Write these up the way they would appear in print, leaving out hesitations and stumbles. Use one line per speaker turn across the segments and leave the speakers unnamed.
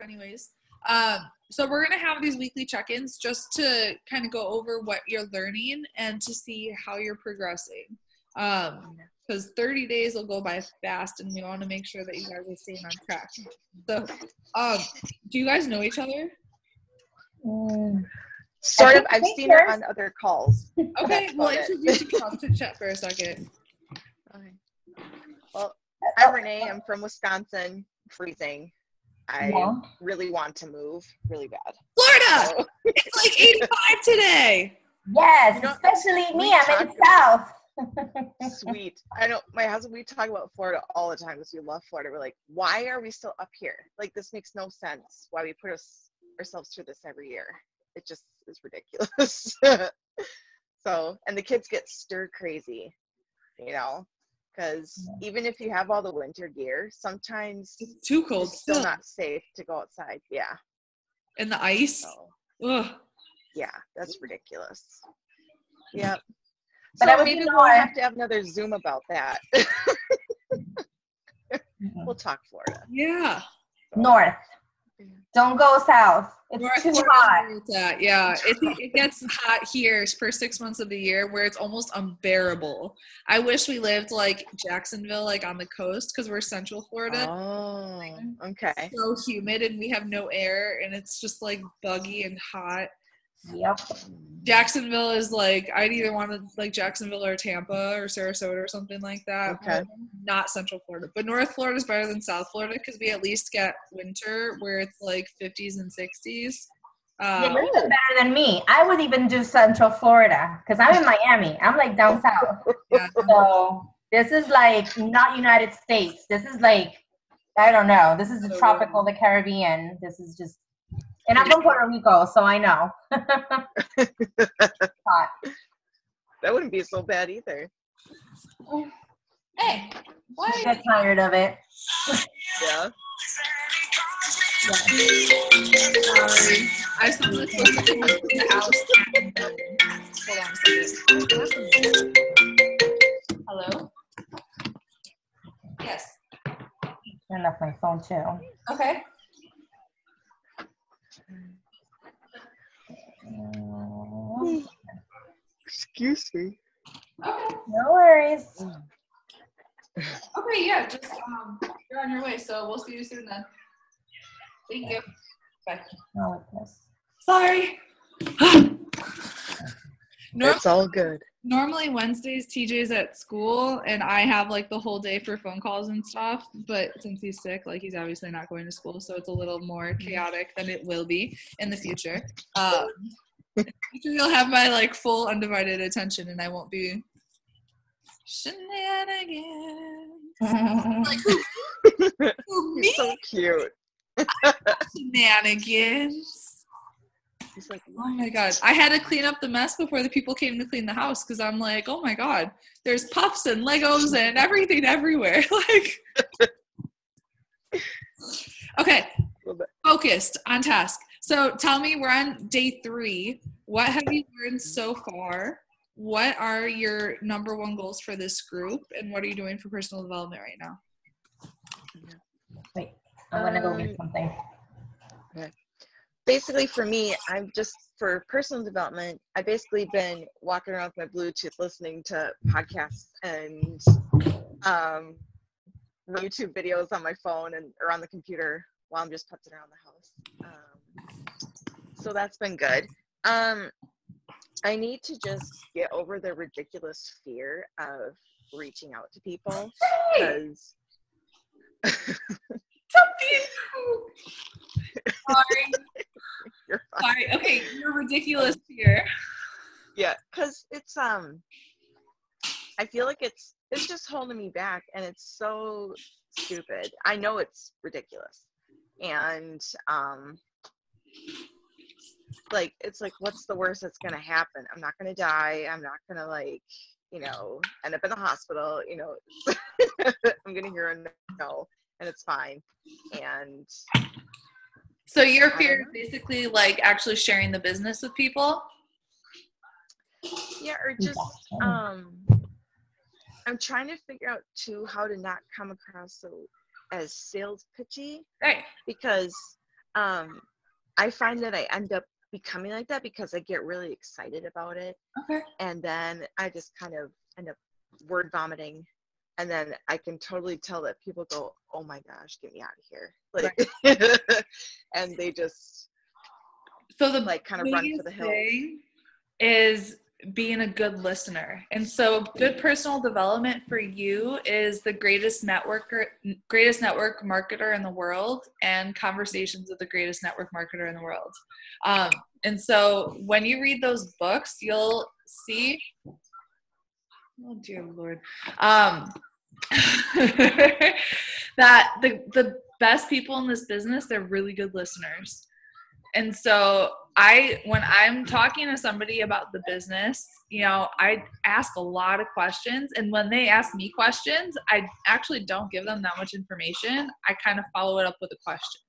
anyways. So we're going to have these weekly check-ins just to kind of go over what you're learning and to see how you're progressing. Because 30 days will go by fast, and we want to make sure that you guys are staying on track. So, do you guys know each other?
Sort of. I've seen her on other calls.
Okay, we'll introduce yourself to chat for a second.
Okay. Well, I'm Renee. I'm from Wisconsin. Freezing. I really want to move really bad.
Florida! So. It's like 85 today.
Yes, especially me. I'm in the South.
Sweet. I know my husband, we talk about Florida all the time because we love Florida. We're like, why are we still up here? Like, this makes no sense. Why we put ourselves through this every year. It just is ridiculous. So, and the kids get stir crazy, you know, because even if you have all the winter gear, sometimes
it's too cold.
It's still not safe to go outside. Yeah.
And the ice.
So, yeah, that's ridiculous. Yep.
But
so maybe we'll have to have another Zoom about that. We'll talk Florida.
Yeah.
North. Don't go south. It's
North
too hot.
Yeah, it gets hot here for 6 months of the year where it's almost unbearable. I wish we lived like Jacksonville, like on the coast, because we're Central Florida.
Oh, okay.
It's so humid and we have no air and it's just like buggy and hot.
Yep.
Jacksonville is like, I'd either want to like Jacksonville or Tampa or Sarasota or something like that.
Okay.
Not Central Florida. But North Florida is better than South Florida because we at least get winter where it's like 50s and 60s.
Yeah, you're even better than me. I would even do Central Florida because I'm in Miami. I'm like down south.
Yeah.
So this is like not United States. This is like, I don't know. This is the tropical, the Caribbean. This is just. And I'm from Puerto Rico, so I know. Hot.
That wouldn't be so bad either.
Hey, why?
I get tired of it.
Yeah.
Sorry. I saw this was in the house. Hold on a second. Hello? Yes.
Turn off my phone too.
Okay.
Excuse me.
Okay.
No worries.
Okay, yeah, just you're on your way, so we'll see you soon then. Thank you. Bye.
No, this.
Sorry.
It's all good.
Normally Wednesdays TJ's at school and I have like the whole day for phone calls and stuff, but since he's sick, like he's obviously not going to school, so it's a little more chaotic than it will be in the future. You'll have my like full undivided attention and I won't be shenanigans. Like who me?
He's so cute.
Shenanigans.
He's like,
oh my god, I had to clean up the mess before the people came to clean the house because I'm like, oh my god, there's puffs and Legos and everything everywhere. Like, okay, focused on task. So tell me, we're on day 3. What have you learned so far? What are your number 1 goals for this group, and what are you doing for personal development right now?
Wait, I'm gonna go get something.
Okay. Basically, for me, I'm just for personal development. I've basically been walking around with my Bluetooth, listening to podcasts and YouTube videos on my phone and or on the computer while I'm just putzing around the house. So that's been good. I need to just get over the ridiculous fear of reaching out to people because.
Sorry.
You're fine.
Sorry. Okay, you're ridiculous here.
Yeah, because it's I feel like it's just holding me back, and it's so stupid. I know it's ridiculous, and like it's like, what's the worst that's gonna happen? I'm not gonna die. I'm not gonna like end up in the hospital. I'm gonna hear a no, and it's fine. And
so your fear is basically like actually sharing the business with people?
Yeah, or just I'm trying to figure out too how to not come across as sales pitchy.
Right.
Because I find that I end up becoming like that because I get really excited about it.
Okay.
And then I just kind of end up word vomiting. And then I can totally tell that people go, oh my gosh, get me out of here. Like, and they just
so the
like kind of run for the hills.
Thing is being a good listener. And so good personal development for you is the greatest network marketer in the world, and Conversations with the Greatest Network Marketer in the World. And so when you read those books, you'll see, oh dear Lord, that the best people in this business, they're really good listeners. And so when I'm talking to somebody about the business, I ask a lot of questions. And when they ask me questions, I actually don't give them that much information. I kind of follow it up with a question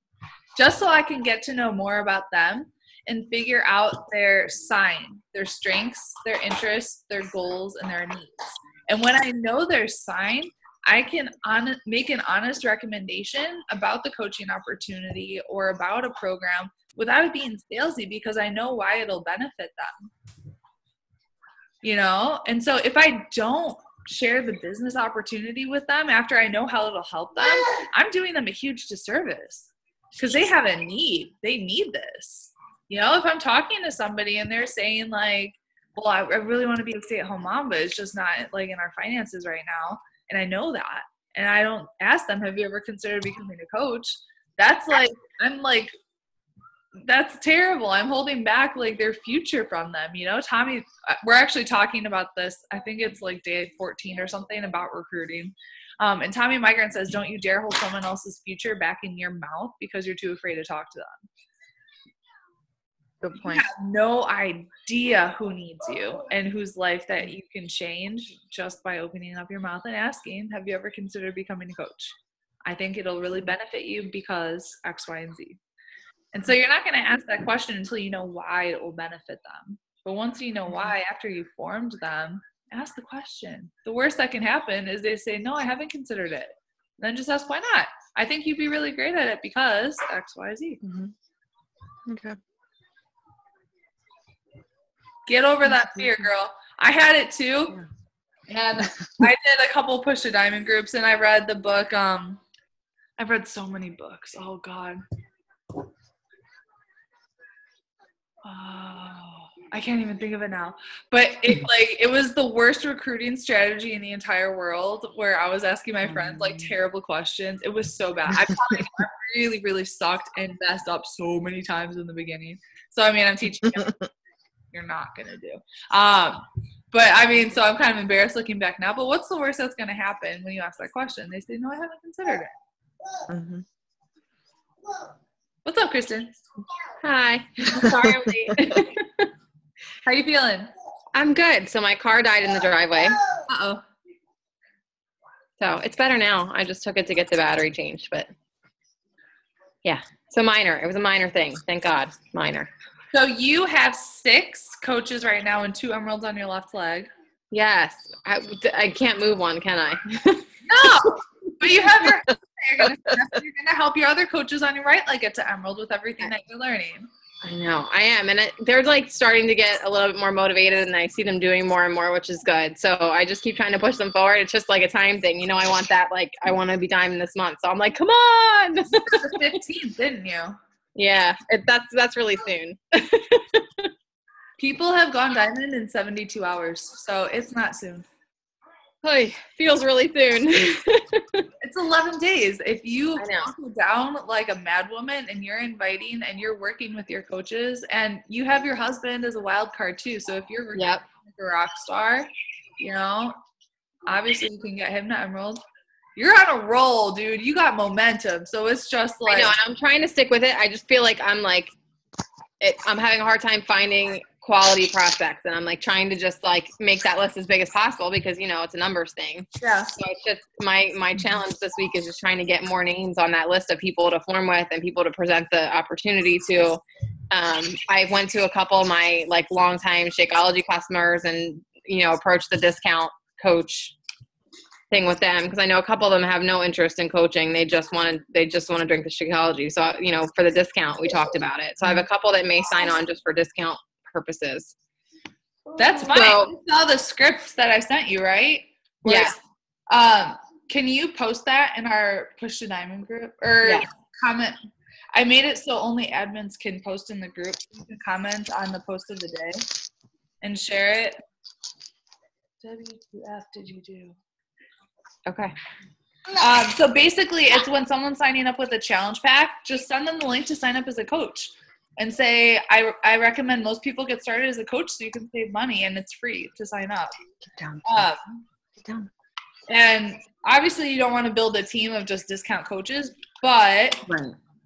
just so I can get to know more about them and figure out their sign, their strengths, their interests, their goals, and their needs. And when I know their sign, I can make an honest recommendation about the coaching opportunity or about a program without it being salesy, because I know why it'll benefit them. And so if I don't share the business opportunity with them after I know how it'll help them, I'm doing them a huge disservice, because they have a need. They need this. If I'm talking to somebody and they're saying like, well, I really want to be a stay-at-home mom, but it's just not like in our finances right now. And I know that. And I don't ask them, have you ever considered becoming a coach? That's like, that's terrible. I'm holding back like their future from them. Tommy, we're actually talking about this. I think it's like day 14 or something about recruiting. And Tommy Migrant says, don't you dare hold someone else's future back in your mouth because you're too afraid to talk to them.
Good point.
You have no idea who needs you and whose life that you can change just by opening up your mouth and asking, have you ever considered becoming a coach? I think it'll really benefit you because X, Y, and Z. And so you're not going to ask that question until you know why it will benefit them. But once you know why, after you've formed them, ask the question. The worst that can happen is they say, no, I haven't considered it. Then just ask, why not? I think you'd be really great at it because X, Y, Z.
Mm-hmm. Okay.
Get over that fear, girl. I had it too. And I did a couple Push to Diamond groups, and I read the book. I've read so many books. Oh, God. Oh, I can't even think of it now. But it was the worst recruiting strategy in the entire world, where I was asking my friends like terrible questions. It was so bad. I really, really sucked and messed up so many times in the beginning. So, I'm teaching you. You're not going to do. But so I'm kind of embarrassed looking back now, but what's the worst that's going to happen when you ask that question? They say, no, I haven't considered it. Mm-hmm. What's up, Kristen?
Hi. Sorry I'm late.
How you feeling?
I'm good. So my car died in the driveway.
Uh-oh.
So it's better now. I just took it to get the battery changed, but yeah. So minor. It was a minor thing. Thank God. Minor.
So you have 6 coaches right now and 2 emeralds on your left leg.
Yes. I can't move one, can I?
No. But you have you're going to help your other coaches on your right leg get to emerald with everything that you're learning.
I know. I am. And they're like starting to get a little bit more motivated, and I see them doing more and more, which is good. So I just keep trying to push them forward. It's just like a time thing. I want that, like, I want to be diamond this month. So I'm like, come on.
The 15th, didn't you?
Yeah. That's really soon.
People have gone diamond in 72 hours. So it's not soon.
Oy, feels really soon.
It's 11 days. If you buckle down like a mad woman and you're inviting and you're working with your coaches, and you have your husband as a wild card too. So if you're working like a rock star, obviously you can get him to emerald. You're on a roll, dude. You got momentum. So it's just like,
I know, and I'm trying to stick with it. I just feel like I'm having a hard time finding quality prospects, and I'm like trying to just like make that list as big as possible because it's a numbers thing.
Yeah.
So it's just my challenge this week is just trying to get more names on that list of people to form with and people to present the opportunity to. I went to a couple of my like longtime Shakeology customers and approached the discount coach thing with them, because I know a couple of them have no interest in coaching. They just want to drink the Shakeology. So, for the discount, we talked about it. So I have a couple that may sign on just for discount purposes.
That's fine.
So,
you saw the script that I sent you, right?
Yes.
Can you post that in our Push to Diamond group or comment? I made it so only admins can post in the group. You can comment on the post of the day and share it. WTF did you do?
Okay.
So basically, it's when someone's signing up with a challenge pack, just send them the link to sign up as a coach and say, I recommend most people get started as a coach so you can save money and it's free to sign up.
Get down. Get down.
And obviously, you don't want to build a team of just discount coaches, but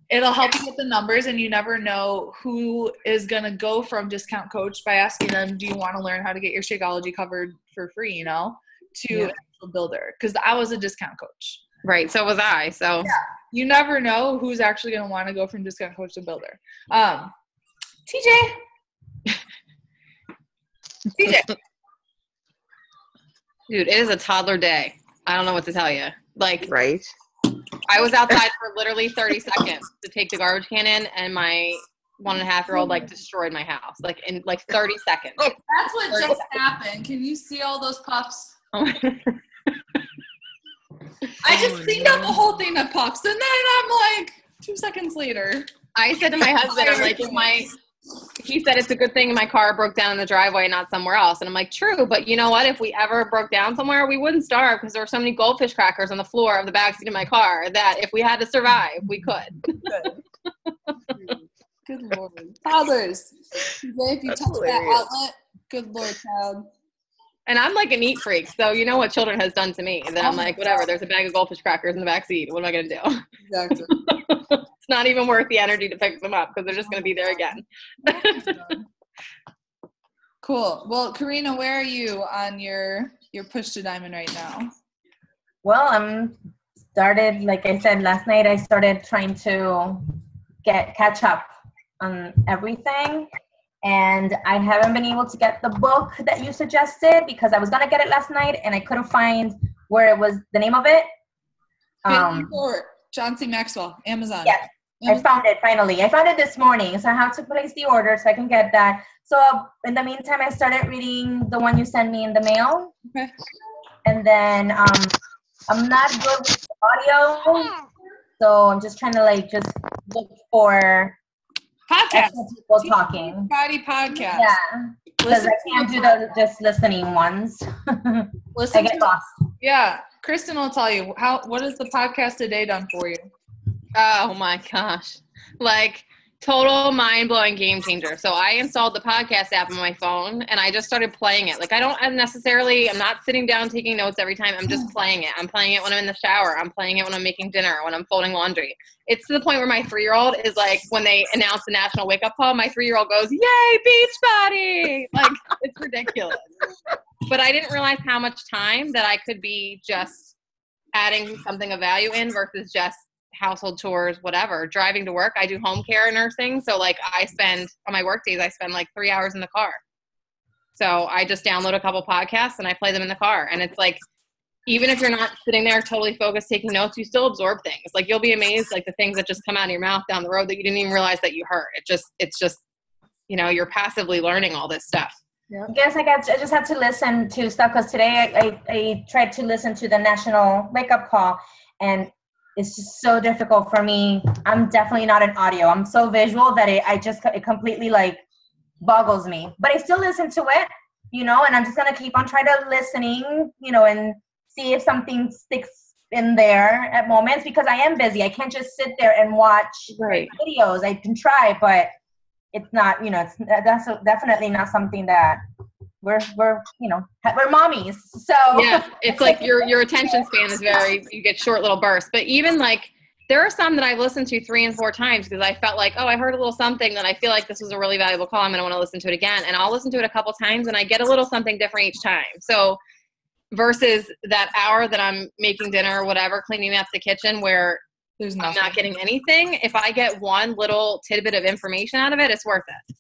it'll help you with the numbers, and you never know who is going to go from discount coach by asking them, do you want to learn how to get your Shakeology covered for free, to actual builder, because I was a discount coach.
Right. So was I. So
you never know who's actually going to want to go from discount coach to builder. TJ.
Dude, it is a toddler day. I don't know what to tell you.
Right.
I was outside for literally 30 seconds to take the garbage can in, and my 1.5-year-old destroyed my house in 30 seconds.
That's what just happened. Can you see all those puffs? I just cleaned up a whole thing of puffs, and then I'm 2 seconds later.
I said to my husband, he said it's a good thing my car broke down in the driveway, not somewhere else. And I'm like, true, but you know what? If we ever broke down somewhere, we wouldn't starve because there were so many goldfish crackers on the floor of the backseat of my car that if we had to survive, we could.
Good Lord. Fathers. If you touch that outlet, good Lord, child.
And I'm like a neat freak, so you know what children has done to me. And then I'm like, whatever, there's a bag of goldfish crackers in the backseat. What am I going to do?
Exactly.
It's not even worth the energy to pick them up because they're just going to be there again.
Cool. Well, Karina, where are you on your Push to Diamond right now?
Well, like I said last night, I started trying to catch up on everything. And I haven't been able to get the book that you suggested because I was going to get it last night and I couldn't find where it was, the name of it.
John C. Maxwell, Amazon.
Yes, I found it finally. I found it this morning, so I have to place the order so I can get that. So in the meantime, I started reading the one you sent me in the mail.
Okay.
And then I'm not good with audio, so I'm just trying to just look for
podcast.
People talking.
Body podcast.
Yeah. Because I can't do the just listening ones. I get lost.
Yeah. Kristen will tell you what has the podcast today done for you?
Oh my gosh. Total mind-blowing game changer. So I installed the podcast app on my phone and I just started playing it. I'm not sitting down taking notes every time. I'm just playing it. I'm playing it when I'm in the shower. I'm playing it when I'm making dinner, when I'm folding laundry. It's to the point where my 3-year-old is when they announce the National Wake Up Call, my 3-year-old goes, "Yay, Beachbody!" It's ridiculous. But I didn't realize how much time that I could be just adding something of value in versus just household chores, whatever. Driving to work, I do home care and nursing. So I spend, on my work days, I spend 3 hours in the car. So I just download a couple podcasts and I play them in the car. And it's even if you're not sitting there totally focused taking notes, you still absorb things. You'll be amazed, the things that just come out of your mouth down the road that you didn't even realize that you heard. It's just, you're passively learning all this stuff.
Yeah. I guess I just had to listen to stuff because today I tried to listen to the National Wake Up Call and it's just so difficult for me. I'm definitely not an audio. I'm so visual that it completely boggles me. But I still listen to it, and I'm just gonna keep on trying to listening, and see if something sticks in there at moments because I am busy. I can't just sit there and watch videos. I can try, but it's not, that's definitely not something that we're mommies. So
yeah, it's your attention span is you get short little bursts. But even there are some that I've listened to 3 and 4 times because I felt I heard a little something that I feel this was a really valuable call. I'm going to want to listen to it again. And I'll listen to it a couple times and I get a little something different each time. So versus that hour that I'm making dinner or whatever, cleaning up the kitchen where I'm not getting anything. If I get one little tidbit of information out of it, it's worth it,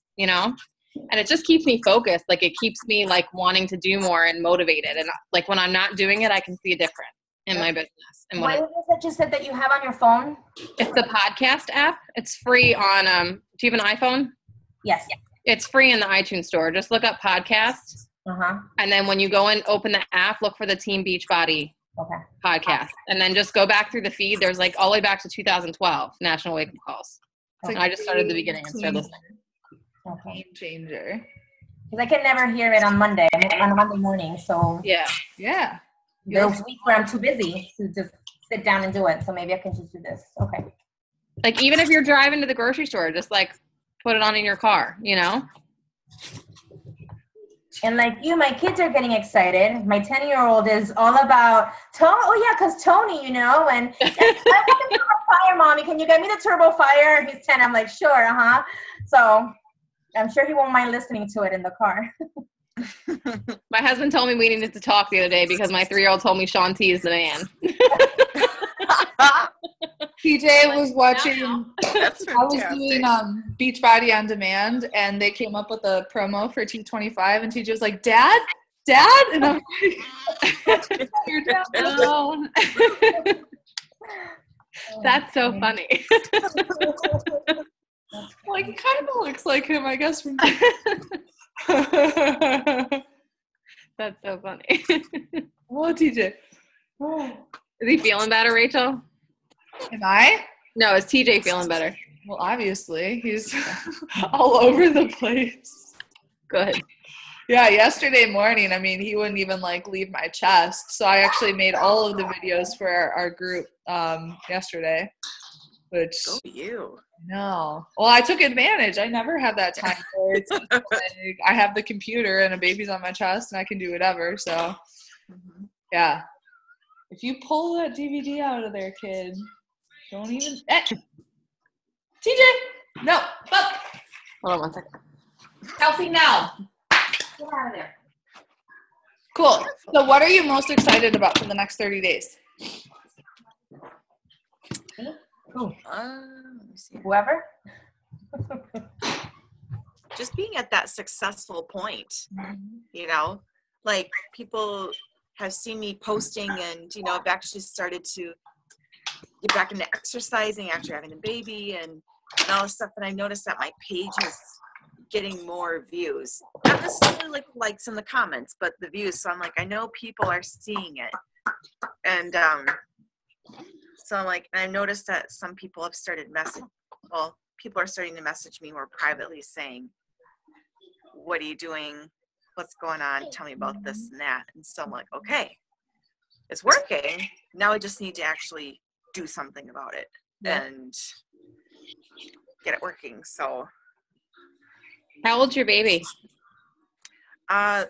And it just keeps me focused. Like, it keeps me like wanting to do more and motivated. And like when I'm not doing it, I can see a difference in my business. And
What is it that you said that you have on your phone?
it's the podcast app. It's free on, do you have an iPhone?
Yes.
It's free in the iTunes store. Just look up podcast.
Uh-huh.
And then when you go and open the app, look for the Team Beachbody
Okay.
podcast. And then just go back through the feed. There's like all the way back to 2012 National Wake Up Calls.
It's
And I just started at the beginning and started listening.
Okay.
Game changer.
Because I can never hear it on Monday, on a Monday morning. So
Yeah.
Yeah.
there's weeks where I'm too busy to just sit down and do it. So maybe I can just do this. Okay.
Like, even if you're driving to the grocery store, just like put it on in your car, you know?
And like you, my kids are getting excited. My 10-year-old is all about, oh yeah, because Tony, you know, and I want the Turbo Fire, Mommy. Can you get me the Turbo Fire? He's 10. I'm like, sure, uh-huh. So I'm sure he won't mind listening to it in the car.
My husband told me we needed to talk the other day because my 3-year-old told me Shaun T is the man.
TJ was watching.
That's
I was
fantastic.
doing Beachbody on Demand, and they came up with a promo for T25, and TJ was like, "Dad, and I'm like, "Your dad."
Oh. That's so funny.
Like, it kind of looks like him, I guess. From
That's so funny.
oh, TJ.
Is he feeling better, Rachel?
Am I?
No, is TJ feeling better?
Well, obviously, he's all over the place.
Good.
Yeah, yesterday morning, I mean, he wouldn't even like leave my chest. So I actually made all of the videos for our group yesterday, which
Go you.
no. Well, I took advantage. I never had that time for it. Like, I have the computer and a baby's on my chest and I can do whatever. So yeah. If you pull that DVD out of there, kid, don't even TJ! No, up!
Hold on one second.
Kelsey, now.
Get out of there.
Cool. So what are you most excited about for the next 30 days?
Ooh,
Let me see.
whoever?
Just being at that successful point, you know, like people have seen me posting and, you know, I've actually started to get back into exercising after having a baby and all this stuff. And I noticed that my page is getting more views, not necessarily like likes in the comments, but the views. So I'm like, I know people are seeing it. And so I'm like, and I noticed that some people have started people are starting to message me more privately saying, what are you doing? What's going on? Tell me about this and that. And so I'm like, okay, it's working. Now I just need to actually do something about it and get it working. So
How old's your baby?
3,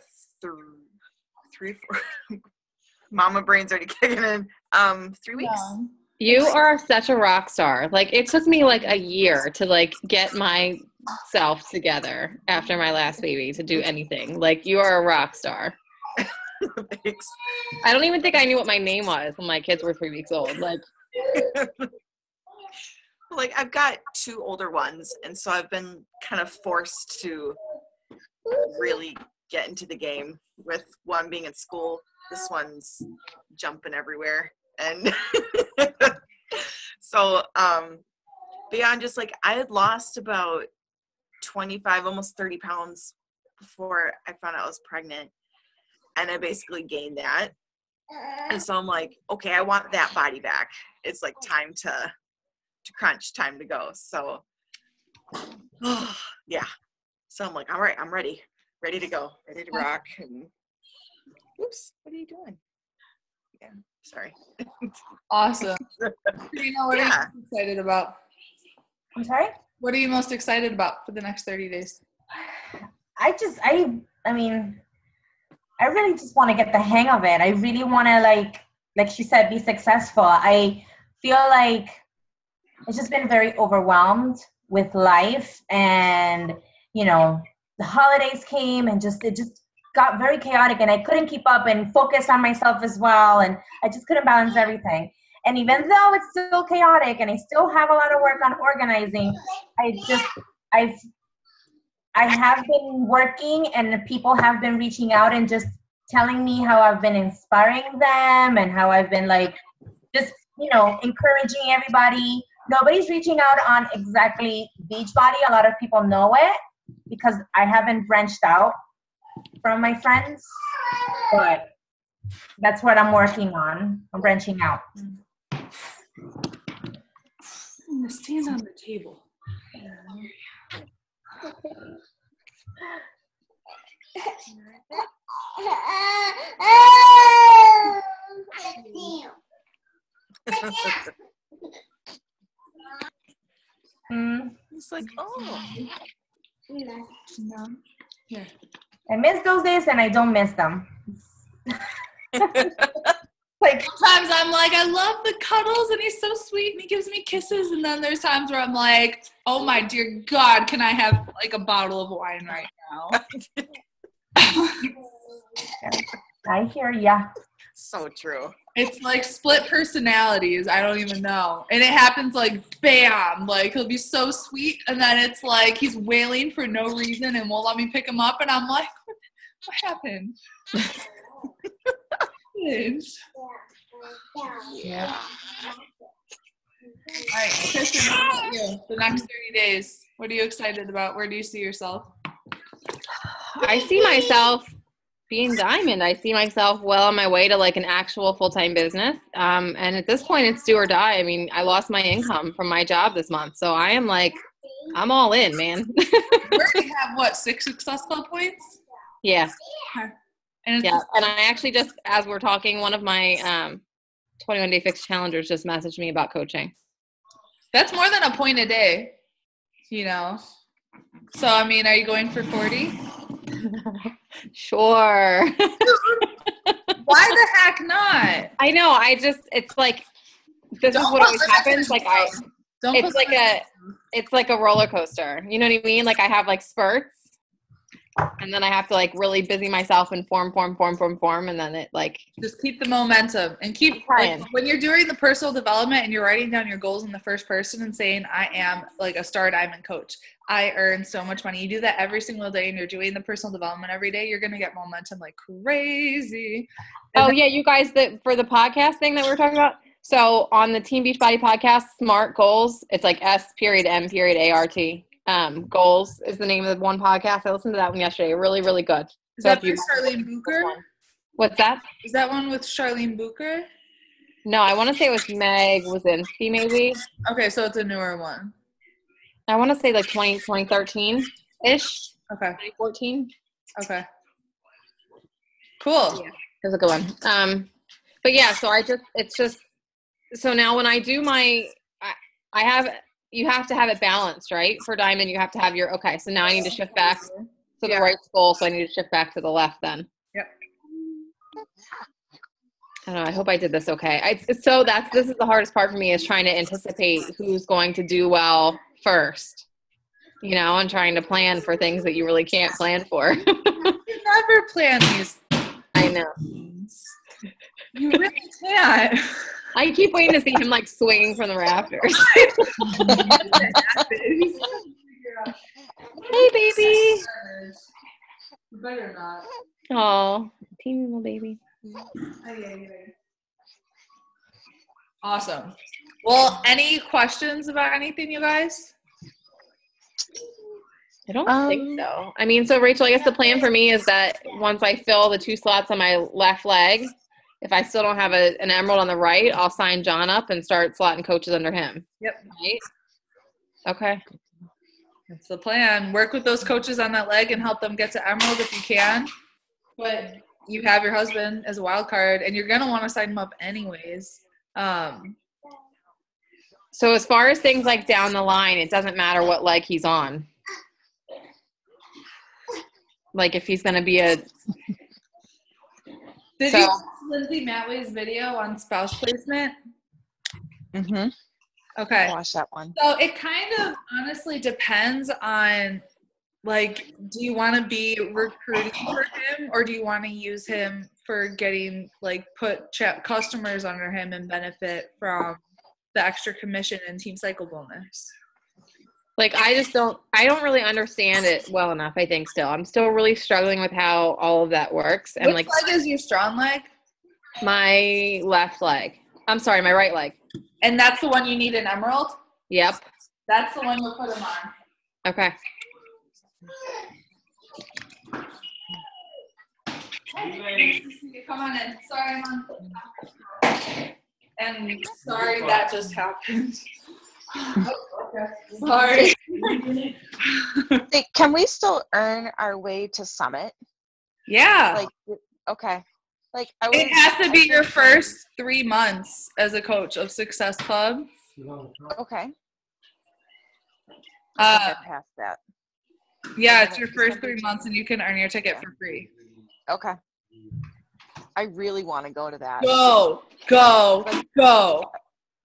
4, mama brain's already kicking in. 3 weeks.
You are such a rock star. Like, it took me like a year to like get myself together after my last baby to do anything. Like, you are a rock star.
Thanks.
I don't even think I knew what my name was when my kids were 3 weeks old. Like,
Like, I've got 2 older ones, and so I've been kind of forced to really get into the game, with one being in school. This one's jumping everywhere. And so, beyond just like, I had lost about 25, almost 30 pounds before I found out I was pregnant. And I basically gained that. And so I'm like, okay, I want that body back. It's like time to crunch, time to go. So, yeah. So I'm like, all right, I'm ready to go, ready to rock. And oops, what are you doing? Yeah, sorry.
Awesome. Karina, what are
Yeah.
you excited about?
I'm sorry?
What are you most excited about for the next 30 days?
I mean, I really just want to get the hang of it. I really want to, like she said, be successful. I feel like it's just been very overwhelmed with life, and, you know, the holidays came and it just got very chaotic, and I couldn't keep up and focus on myself as well, and I just couldn't balance everything. And even though it's still chaotic and I still have a lot of work on organizing, I have been working, and people have been reaching out and just telling me how I've been inspiring them and how I've been like just, encouraging everybody. Nobody's reaching out on exactly Beachbody. A lot of people know it because I haven't branched out from my friends, but that's what I'm working on. I'm branching out.
I'm gonna stand on the table.
It's like, oh.
No. Here.
I miss those days and I don't miss them. Like
Sometimes I'm like, I love the cuddles and he's so sweet and he gives me kisses. And then there's times where I'm like, oh my dear God, can I have like a bottle of wine right now?
I hear ya.
So true.
It's like split personalities. I don't even know. And it happens like bam. Like he'll be so sweet and then it's like he's wailing for no reason and won't let me pick him up. And I'm like, what happened?
Yeah.
All right, Kristen, what about you? The next 30 days. What are you excited about? Where do you see yourself?
I see myself being Diamond. I see myself well on my way to like an actual full-time business. And at this point, it's do or die. I mean, I lost my income from my job this month. So I am like, I'm all in, man.
You already have, what, 6 successful points?
Yeah.
And
Yeah. And I actually just, as we're talking, one of my 21-day fix challengers just messaged me about coaching.
that's more than a point a day, So, I mean, are you going for 40?
Sure.
Why the heck not?
I know. It's like, this is what always happens. Like it's like a roller coaster. You know what I mean? Like I have like spurts and then I have to like really busy myself and form. And then it like.
Just keep the momentum and keep
trying.
Like, when you're doing the personal development and you're writing down your goals in the first person and saying, I am like a Star Diamond coach. I earn so much money. You do that every single day and you're doing the personal development every day. You're going to get momentum like crazy. And
yeah. You guys, for the podcast thing that we were talking about. So on the Team Beachbody podcast, SMART Goals, it's like S.M.ART. Goals is the name of the one podcast. I listened to that one yesterday. Really, really good.
Is that with Charlene Booker?
What's that?
Is that one with Charlene Booker?
No, I want to say it was Meg Wazinski, maybe.
Okay, so it's a newer one.
I want to say like 2013-ish.
Okay.
2014.
Okay. Cool.
Yeah, it was a good one. But yeah, so so now when I do you have to have it balanced, right? For Diamond, you have to have so now I need to shift back to the right goal. So I need to shift back to the left then.
Yep.
I don't know. I hope I did this okay. This is the hardest part for me, is trying to anticipate who's going to do well first, and trying to plan for things that you really can't plan for.
You never plan these.
I know.
You really can't.
I keep waiting to see him like swinging from the rafters. Hey, baby.
You better not.
Oh, teeny little baby.
Awesome. Well, any questions about anything, you guys?
I don't think so. I mean, so Rachel, I guess the plan for me is that once I fill the 2 slots on my left leg, if I still don't have an emerald on the right, I'll sign John up and start slotting coaches under him.
Yep.
Right? Okay.
That's the plan. Work with those coaches on that leg and help them get to emerald if you can. But you have your husband as a wild card, and you're going to want to sign him up anyways.
So as far as things like down the line, it doesn't matter what leg he's on. Like if he's going to be
Did you see Lindsay Matway's video on spouse placement?
Mm-hmm.
Okay.
Watch that one.
So it kind of honestly depends on, like, do you want to be recruiting for him or do you want to use him for getting, like, customers under him and benefit from the extra commission and Team Cycle bonus?
Like, I don't really understand it well enough, I think, still. I'm still really struggling with how all of that works. And
Which leg is your strong leg?
My left leg. I'm sorry, my right leg.
And that's the one you need in Emerald?
Yep.
That's the one you'll put them on.
Okay.
Come on in. Sorry, Mom. And sorry that just happened. Sorry.
Hey, can we still earn our way to Summit?
Yeah.
Like, okay. Like,
It has to be your first 3 months as a coach of Success Club.
Okay.
Uh,
Past that.
yeah, it's your first 3 months, and you can earn your ticket for free.
Okay. I really want to go to that.
Go.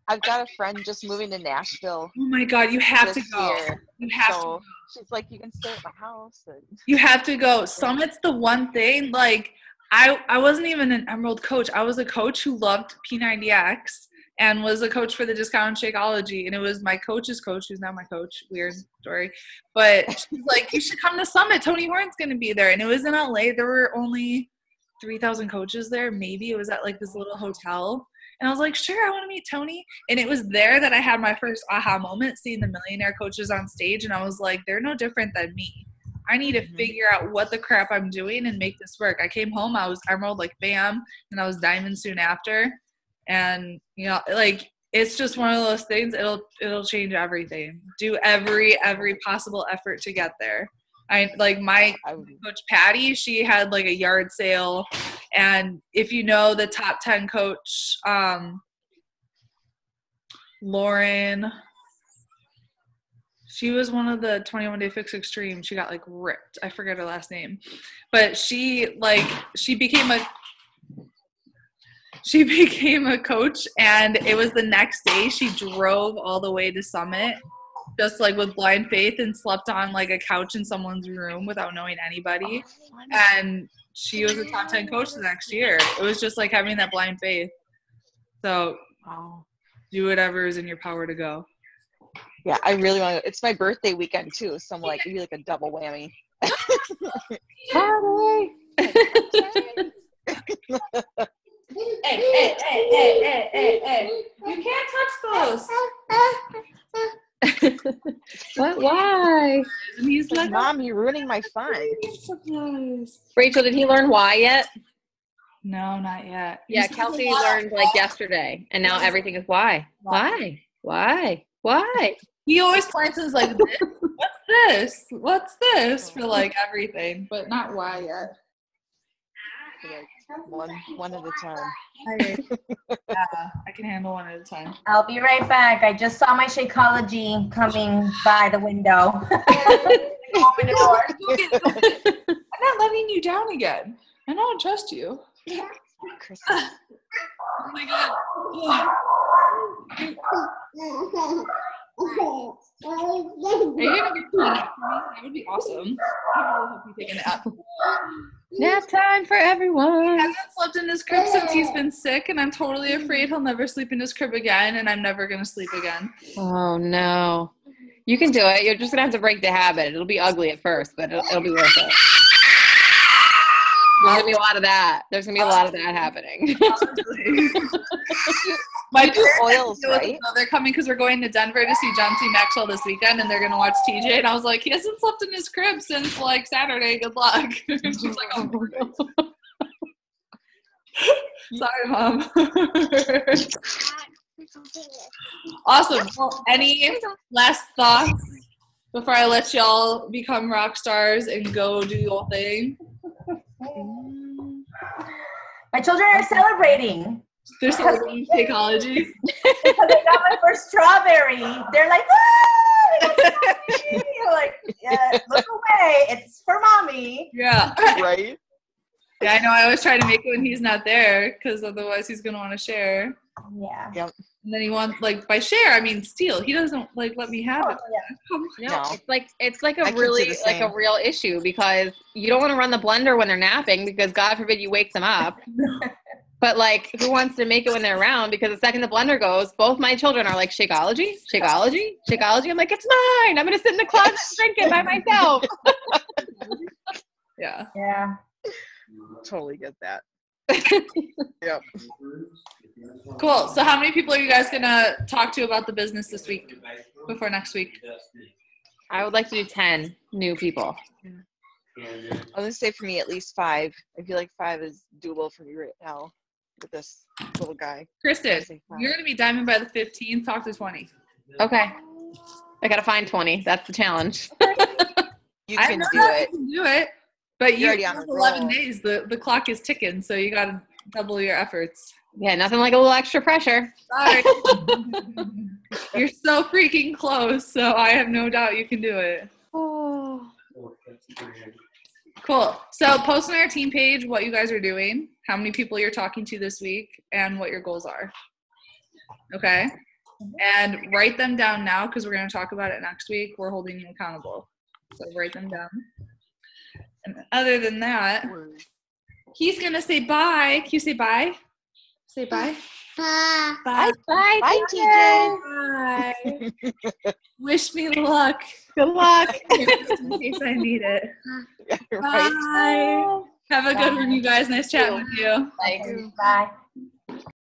I've got a friend just moving to Nashville.
Oh my God, you have to
this
go.
year.
You have to.
So she's like, you can stay at my house. And
You have to go. Summit's the one thing. Like, I wasn't even an Emerald coach. I was a coach who loved P90X and was a coach for the Discount Shakeology. And it was my coach's coach, who's now my coach. Weird story. But she's like, you should come to Summit. Tony Horton's going to be there. And it was in LA. There were only 3,000 coaches there. Maybe it was at like this little hotel. And I was like, sure, I want to meet Tony. And it was there that I had my first aha moment, seeing the millionaire coaches on stage. And I was like, they're no different than me. I need to figure out what the crap I'm doing and make this work. I came home, I was Emerald, like bam, and I was Diamond soon after. And, you know, like, it's just one of those things, it'll change everything. Do every possible effort to get there. I like my coach Patty, she had like a yard sale, and if you know the top 10 coach, Lauren, she was one of the 21 Day Fix Extreme. She got like ripped. I forget her last name, but she became a coach, and it was the next day she drove all the way to Summit just like with blind faith and slept on like a couch in someone's room without knowing anybody. And she was a top 10 coach the next year. It was just like having that blind faith. So do whatever is in your power to go.
Yeah, I really want to. It's my birthday weekend too, so I'm like, it'd be like a double whammy.
Hey. You can't touch those.
What? Why?
He's like,
Mom, you're ruining my fun.
Rachel, did he learn why yet?
No, not yet.
Yeah, Kelsey learned like yesterday, and now everything is why.
He always points and is like, what's this for like everything, but not why yet.
Like one at a time.
I can handle one at a time.
I'll be right back. I just saw my Shakeology coming by the window.
Open the door. I'm not letting you down again. I don't trust you. Oh my God. Are you gonna get a nap for me? That would be awesome. I really hope you take a nap.
Nap time for everyone.
He hasn't slept in his crib since he's been sick, and I'm totally afraid he'll never sleep in his crib again, and I'm never gonna sleep again.
Oh no. You can do it. You're just gonna have to break the habit. It'll be ugly at first, but it'll be worth it. There's gonna be a lot of that. There's gonna be a lot of that happening.
My oils, right?
They're coming because we're going to Denver to see John C. Maxwell this weekend, and they're gonna watch TJ. And I was like, he hasn't slept in his crib since like Saturday. Good luck. She's like, oh, sorry, Mom. Awesome. Well, any last thoughts before I let y'all become rock stars and go do your thing?
My children are celebrating.
They're celebrating Shakeology.
Because I got my first strawberry. They're like, ah! Like, yeah, look away. It's for mommy.
Yeah.
Right?
Yeah, I know. I always try to make it when he's not there because otherwise he's going to want to share.
Yeah.
Yep.
And then he wants, like, by share, I mean steal. He doesn't, like, let me have it.
No,
No.
it's like
I
a
can
really
do the
like a
same.
real issue because you don't want to run the blender when they're napping because God forbid you wake them up. But like, who wants to make it when they're around? Because the second the blender goes, both my children are like, Shakeology, Shakeology, Shakeology. I'm like, it's mine. I'm gonna sit in the closet and drink it by myself.
Yeah.
Yeah.
Totally get that. Yep.
Cool. So how many people are you guys gonna talk to about the business this week before next week?
I would like to do 10 new people.
I was gonna say for me at least 5. I feel like 5 is doable for me right now with this little guy.
Kristen,
I say 5.
you're gonna be diamond by the 15th. Talk to 20.
Okay. I gotta find 20. That's the challenge.
You
I
can
know
do
that
it.
You can do it. But
You're
you
already on
have
a
11
roll.
days. The clock is ticking, so you gotta double your efforts.
Yeah, nothing like a little extra pressure.
Sorry. You're so freaking close, so I have no doubt you can do it.
Oh.
Cool. So post on our team page what you guys are doing, how many people you're talking to this week, and what your goals are. Okay? And write them down now because we're going to talk about it next week. We're holding you accountable. So write them down. And other than that, he's going to say bye. Can you say bye? Say bye.
Bye.
Bye.
Bye.
Bye,
TJ.
Bye. Wish me luck
Good luck.
in case I need it.
Right.
Bye. Have a good one, you guys. Nice chatting with you.
Bye.
Bye.